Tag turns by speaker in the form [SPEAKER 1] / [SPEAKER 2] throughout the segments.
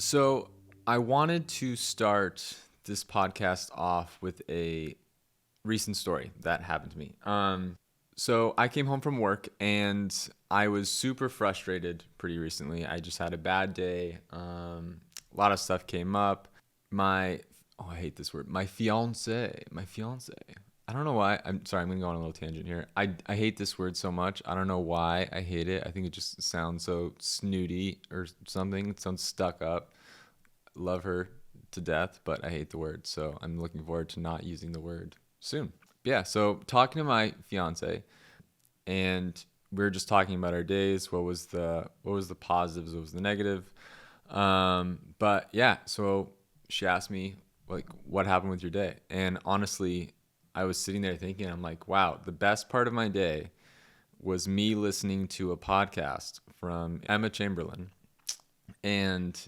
[SPEAKER 1] So I wanted to start this podcast off with a recent story that happened to me. So I came home from work and I was super frustrated pretty recently. I just had a bad day. A lot of stuff came up. My I hate this word. My fiance. I don't know why. I'm sorry. I'm gonna go on a little tangent here. I hate this word so much. I don't know why I hate it. I think it just sounds so snooty or something. It sounds stuck up. Love her to death, but I hate the word. So I'm looking forward to not using the word soon. Yeah. So talking to my fiance, and we were just talking about our days. What was the positives? What was the negative? But yeah. So she asked me like, what happened with your day? And honestly, I was sitting there thinking, I'm like, wow, the best part of my day was me listening to a podcast from Emma Chamberlain. And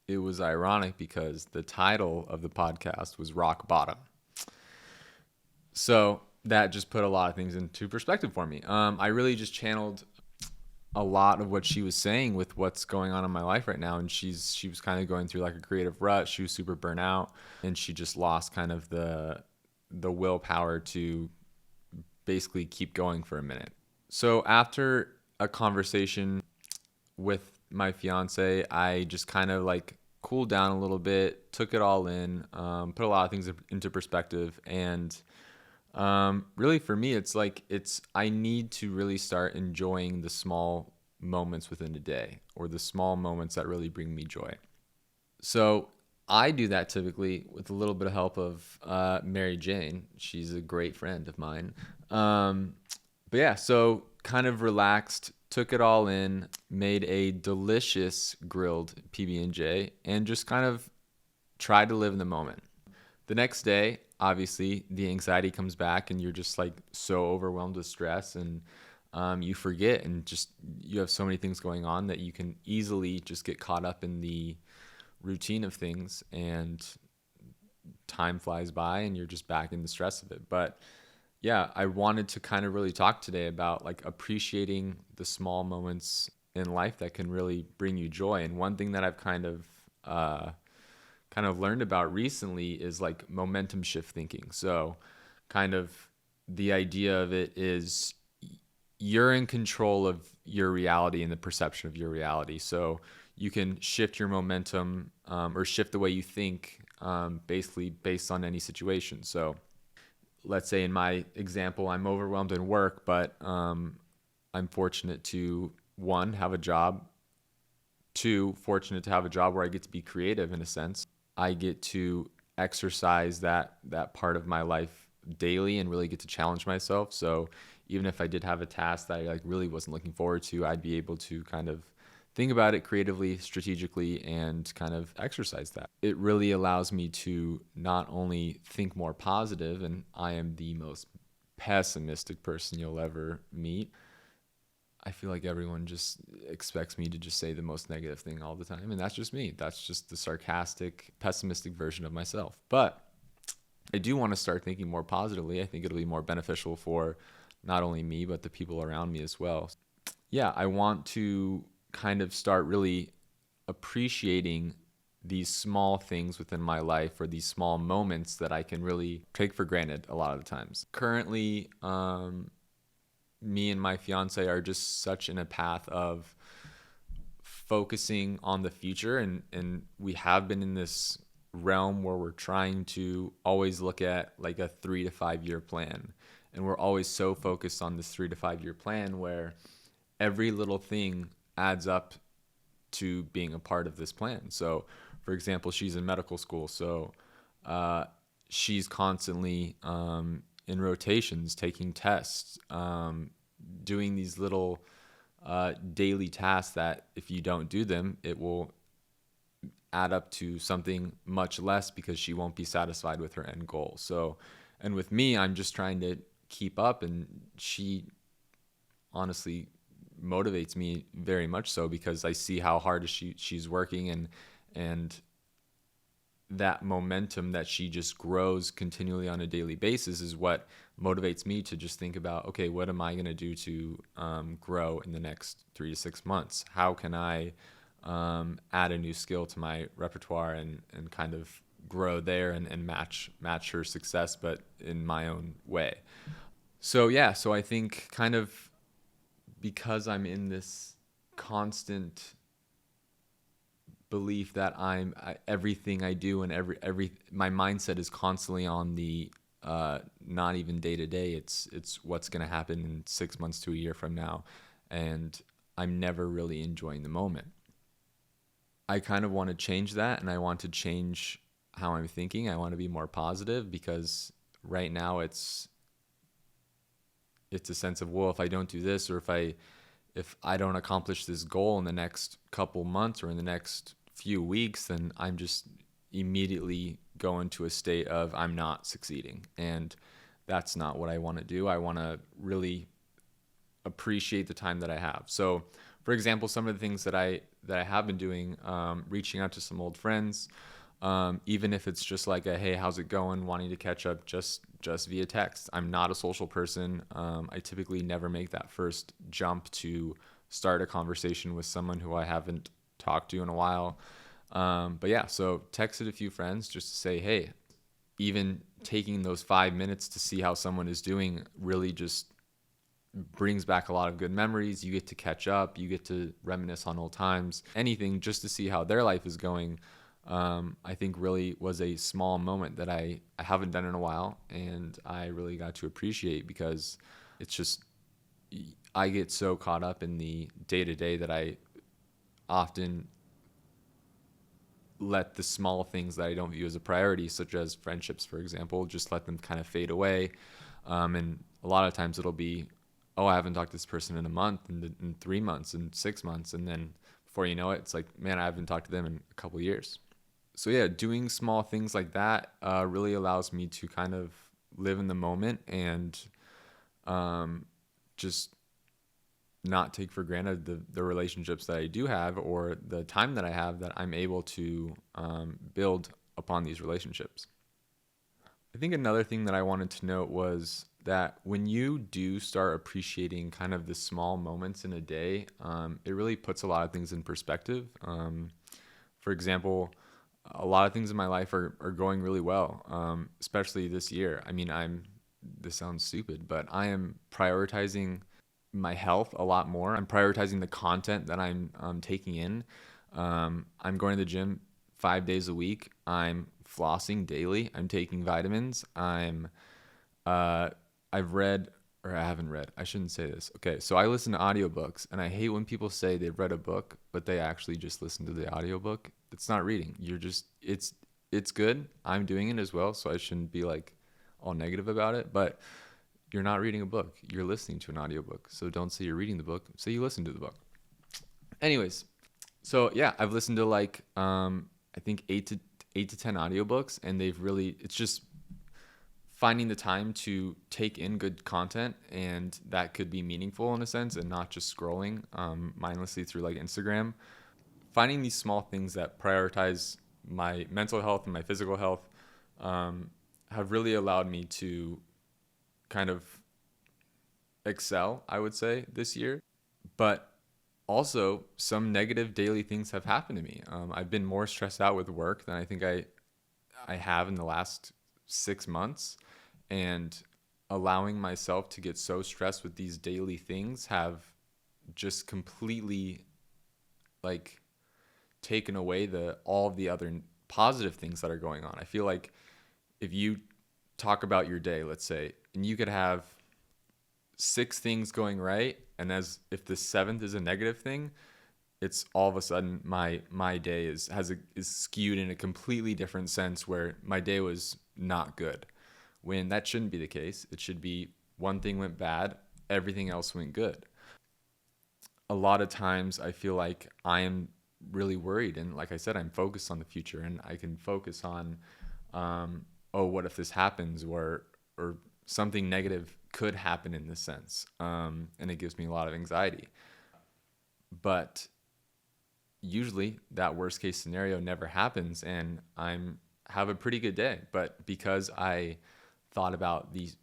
[SPEAKER 1] it was ironic because the title of the podcast was Rock Bottom. So that just put a lot of things into perspective for me. I really just channeled a lot of what she was saying with what's going on in my life right now. And she was kind of going through like a creative rut. She was super burnt out and she just lost kind of the willpower to basically keep going for a minute. So after a conversation with my fiance, I just kind of like cooled down a little bit, took it all in, put a lot of things into perspective. And really for me, I need to really start enjoying the small moments within a day or the small moments that really bring me joy. So I do that typically with a little bit of help of Mary Jane. She's a great friend of mine. Um, but yeah, so kind of relaxed, took it all in, made a delicious grilled PB&J, and just kind of tried to live in the moment. The next day, obviously, the anxiety comes back, and you're just like so overwhelmed with stress, and you forget, and just you have so many things going on that you can easily just get caught up in the routine of things, and time flies by, and you're just back in the stress of it. But yeah, I wanted to kind of really talk today about like appreciating the small moments in life that can really bring you joy. And one thing that I've kind of learned about recently is like momentum shift thinking. So kind of the idea of it is you're in control of your reality and the perception of your reality. So you can shift your momentum or shift the way you think basically based on any situation. So let's say in my example, I'm overwhelmed in work, but I'm fortunate to, one, have a job, two, fortunate to have a job where I get to be creative in a sense. I get to exercise that part of my life daily and really get to challenge myself. So even if I did have a task that I like really wasn't looking forward to, I'd be able to kind of think about it creatively, strategically, and kind of exercise that. It really allows me to not only think more positive, and I am the most pessimistic person you'll ever meet. I feel like everyone just expects me to just say the most negative thing all the time, and that's just me. That's just the sarcastic, pessimistic version of myself. But I do want to start thinking more positively. I think it'll be more beneficial for not only me, but the people around me as well. Yeah, I want to kind of start really appreciating these small things within my life or these small moments that I can really take for granted a lot of the times. Currently, me and my fiance are just such in a path of focusing on the future, and we have been in this realm where we're trying to always look at like a 3 to 5 year plan. And we're always so focused on this 3 to 5 year plan where every little thing adds up to being a part of this plan. So, for example, she's in medical school, so she's constantly in rotations, taking tests, doing these little daily tasks that if you don't do them, it will add up to something much less because she won't be satisfied with her end goal. So, and with me, I'm just trying to keep up, and she honestly motivates me very much so because I see how hard she's working, and that momentum that she just grows continually on a daily basis is what motivates me to just think about, okay, what am I going to do to grow in the next 3 to 6 months? How can I add a new skill to my repertoire and kind of grow there and match her success, but in my own way. So yeah, so I think kind of because I'm in this constant belief that everything I do and every my mindset is constantly on the not even day to day. It's what's going to happen in 6 months to a year from now, and I'm never really enjoying the moment. I kind of want to change that, and I want to change how I'm thinking. I want to be more positive, because right now it's a sense of, well, if I don't do this, or if I don't accomplish this goal in the next couple months or in the next few weeks, then I'm just immediately go into a state of I'm not succeeding. And that's not what I want to do. I want to really appreciate the time that I have. So, for example, some of the things that I have been doing, reaching out to some old friends, even if it's just like a, hey, how's it going? Wanting to catch up just via text. I'm not a social person. I typically never make that first jump to start a conversation with someone who I haven't talked to in a while. But yeah, so texted a few friends just to say, hey, even taking those 5 minutes to see how someone is doing really just brings back a lot of good memories. You get to catch up, you get to reminisce on old times, anything just to see how their life is going. I think really was a small moment that I haven't done in a while, and I really got to appreciate, because it's just, I get so caught up in the day-to-day that I often let the small things that I don't view as a priority, such as friendships, for example, just let them kind of fade away. And a lot of times it'll be, oh, I haven't talked to this person in a month, in 3 months, in 6 months. And then before you know it, it's like, man, I haven't talked to them in a couple of years. So yeah, doing small things like that really allows me to kind of live in the moment and just not take for granted the relationships that I do have, or the time that I have, that I'm able to build upon these relationships. I think another thing that I wanted to note was that when you do start appreciating kind of the small moments in a day, it really puts a lot of things in perspective. For example, a lot of things in my life are going really well, especially this year. I mean, this sounds stupid, but I am prioritizing my health a lot more. I'm prioritizing the content that I'm taking in. I'm going to the gym 5 days a week. I'm flossing daily. I'm taking vitamins. I've read, or I haven't read. I shouldn't say this. Okay, so I listen to audiobooks, and I hate when people say they've read a book, but they actually just listen to the audiobook. It's not reading. It's good. I'm doing it as well, so I shouldn't be like all negative about it, but you're not reading a book. You're listening to an audiobook. So don't say you're reading the book. Say you listen to the book. Anyways, so yeah, I've listened to like I think 8 to 10 audiobooks, and it's just finding the time to take in good content, and that could be meaningful in a sense, and not just scrolling mindlessly through like Instagram. Finding these small things that prioritize my mental health and my physical health have really allowed me to kind of excel, I would say, this year. But also, some negative daily things have happened to me. I've been more stressed out with work than I think I have in the last 6 months. And allowing myself to get so stressed with these daily things have just completely like taken away all of the other positive things that are going on. I feel like if you talk about your day, let's say, and you could have 6 things going right, and as if the 7th is a negative thing, it's all of a sudden my day is skewed in a completely different sense, where my day was not good, when that shouldn't be the case. It should be one thing went bad, everything else went good. A lot of times I feel like I am really worried, and like I said, I'm focused on the future, and I can focus on oh, what if this happens, or something negative could happen in this sense, and it gives me a lot of anxiety. But usually that worst case scenario never happens, and have a pretty good day. But because I thought about these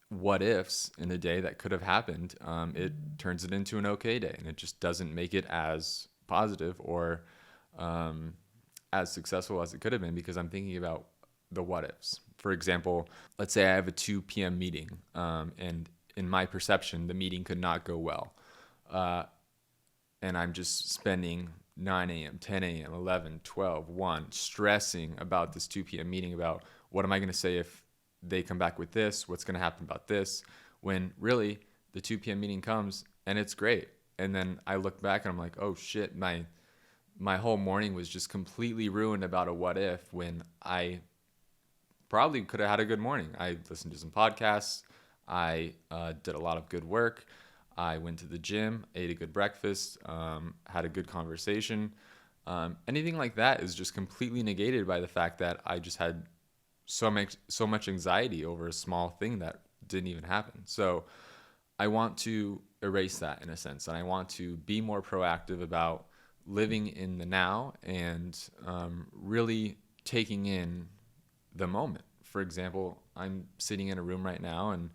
[SPEAKER 1] what ifs in a day that could have happened, it turns it into an okay day, and it just doesn't make it as positive or as successful as it could have been, because I'm thinking about the what ifs. For example, let's say I have a 2 p.m. meeting, and in my perception, the meeting could not go well. And I'm just spending 9 a.m., 10 a.m., 11, 12, 1, stressing about this 2 p.m. meeting, about what am I going to say if they come back with this, what's going to happen about this, when really the 2 p.m. meeting comes and it's great. And then I look back and I'm like, oh shit, my whole morning was just completely ruined about a what if, when I probably could have had a good morning. I listened to some podcasts. I did a lot of good work. I went to the gym, ate a good breakfast, had a good conversation. Anything like that is just completely negated by the fact that I just had so much anxiety over a small thing that didn't even happen. So I want to erase that in a sense, and I want to be more proactive about living in the now and really taking in the moment. For example, I'm sitting in a room right now and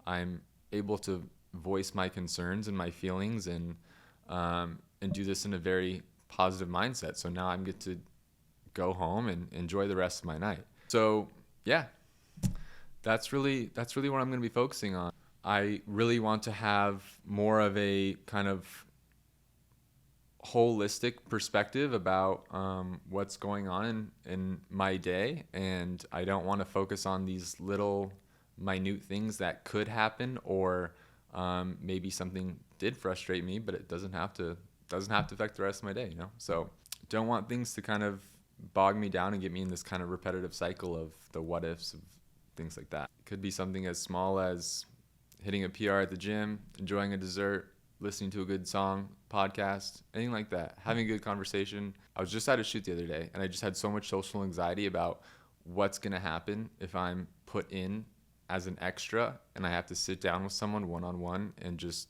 [SPEAKER 1] I'm able to voice my concerns and my feelings, and do this in a very positive mindset. So now I'm get to go home and enjoy the rest of my night. So yeah, that's really what I'm going to be focusing on. I really want to have more of a kind of holistic perspective about what's going on in my day, and I don't want to focus on these little minute things that could happen, or maybe something did frustrate me, but it doesn't have to affect the rest of my day, you know? So don't want things to kind of bog me down and get me in this kind of repetitive cycle of the what ifs of things like that. It could be something as small as hitting a PR at the gym, enjoying a dessert, listening to a good song, podcast, anything like that, having a good conversation. I was just at a shoot the other day, and I just had so much social anxiety about what's going to happen if I'm put in as an extra and I have to sit down with someone one-on-one and just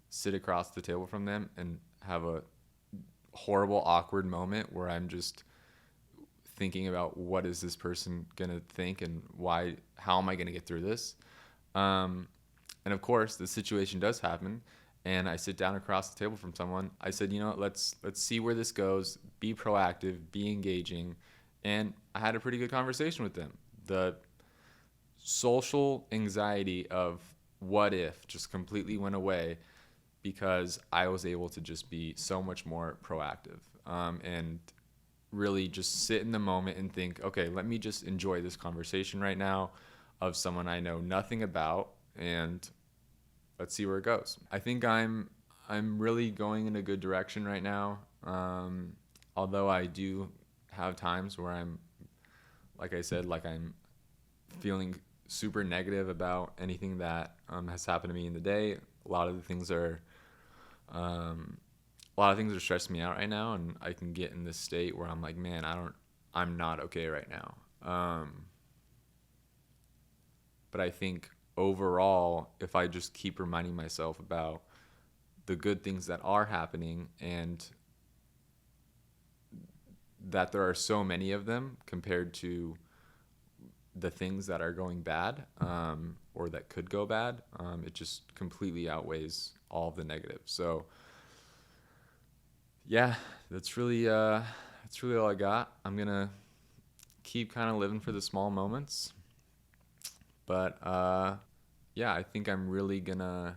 [SPEAKER 1] sit across the table from them and have a horrible, awkward moment where I'm just thinking about what is this person going to think and how am I going to get through this? And of course, the situation does happen, and I sit down across the table from someone. I said, you know, let's see where this goes, be proactive, be engaging. And I had a pretty good conversation with them. The social anxiety of what if just completely went away because I was able to just be so much more proactive, and really just sit in the moment and think, okay, let me just enjoy this conversation right now of someone I know nothing about, and let's see where it goes. I think I'm really going in a good direction right now. Although I do have times where I'm, like I said, like I'm feeling super negative about anything that has happened to me in the day. A lot of things are stressing me out right now, and I can get in this state where I'm like, man, I'm not okay right now. But I think overall, if I just keep reminding myself about the good things that are happening, and that there are so many of them compared to the things that are going bad, or that could go bad, it just completely outweighs all of the negatives. So yeah, that's really all I got. I'm gonna keep kind of living for the small moments, but yeah, I think I'm really gonna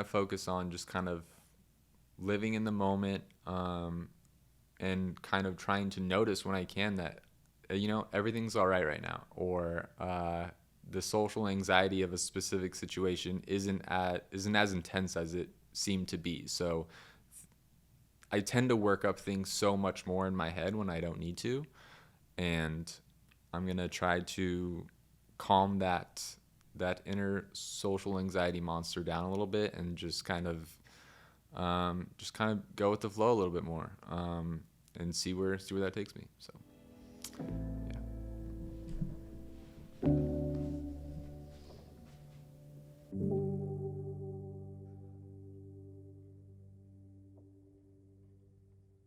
[SPEAKER 1] focus on just kind of living in the moment, and kind of trying to notice when I can that, you know, everything's all right now, or the social anxiety of a specific situation isn't as intense as it seemed to be. So I tend to work up things so much more in my head when I don't need to, and I'm gonna try to calm that inner social anxiety monster down a little bit, and just kind of go with the flow a little bit more, and see where that takes me. So yeah.